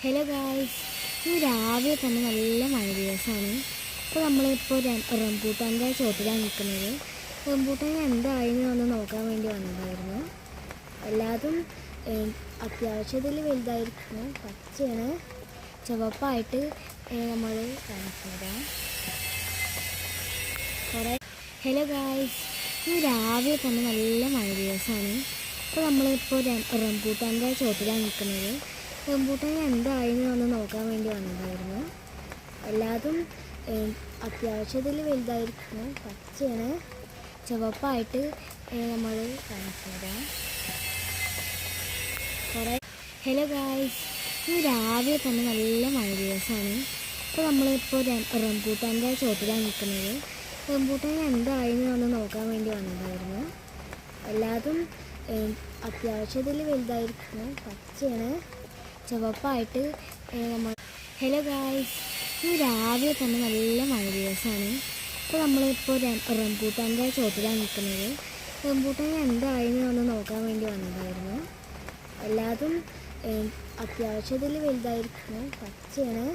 Hello guys, ഇന്ന് രാവിലെ തന്നെ നല്ല മഴ ദിവസമാണ്. അപ്പോൾ നമ്മളിപ്പോൾ റംബൂട്ടാൻ്റെ ചോട്ടിലാണ് നിൽക്കുന്നത്. റംബൂട്ടാൻ എന്തായെന്ന് ഒന്ന് നോക്കാൻ വേണ്ടി വന്നതായിരുന്നു. എല്ലാതും അത്യാവശ്യത്തിൽ വലുതായിരിക്കുന്നു. പച്ചയാണ്, ചുവപ്പായിട്ട് നമ്മൾ കാണിക്കുന്നത്. ഹലോ ഗായ്സ്, ഇന്ന് രാവിലെ തന്നെ നല്ല മഴ ദിവസമാണ്. അപ്പോൾ നമ്മളിപ്പോൾ റംബൂട്ടാൻ്റെ ചോട്ടിലാണ് നിൽക്കുന്നത്. റംബൂട്ടാൻ എന്തായെന്ന് ഒന്ന് നോക്കാൻ വേണ്ടി വന്നതായിരുന്നു. എല്ലാതും അത്യാവശ്യത്തിൽ വലുതായിരിക്കുന്നു. പച്ചയാണ്, ചുവപ്പായിട്ട് നമ്മൾ കാണിക്കുന്നത്. ഹലോ ഗായ്സ്, ഇന്ന് രാവിലെ തന്നെ നല്ല മഴ ദിവസമാണ്. അപ്പോൾ നമ്മളിപ്പോൾ റംബൂട്ടാൻ്റെ ചോട്ടിലാണ് നിൽക്കുന്നത്. റംബൂട്ടാൻ എന്തായെന്ന് ഒന്ന് നോക്കാൻ വേണ്ടി വന്നതായിരുന്നു. എല്ലാതും അത്യാവശ്യത്തിൽ വലുതായിരിക്കുന്നു. പച്ചയാണ്, ചുവപ്പായിട്ട് നമ്മൾ. ഹലോ ഗായ്സ്, ഇന്ന് രാവിലെ തന്നെ നല്ല മഴ ദിവസമാണ്. അപ്പോൾ നമ്മളിപ്പോൾ റംബൂട്ടാൻ്റെ ചോട്ടിലാണ് നിൽക്കുന്നത്. റംബൂട്ടാൻ എന്തായെന്ന് ഒന്ന് നോക്കാൻ വേണ്ടി വന്നതായിരുന്നു. എല്ലാതും അത്യാവശ്യത്തിൽ വലുതായിരിക്കുന്നു. പച്ചയാണ്,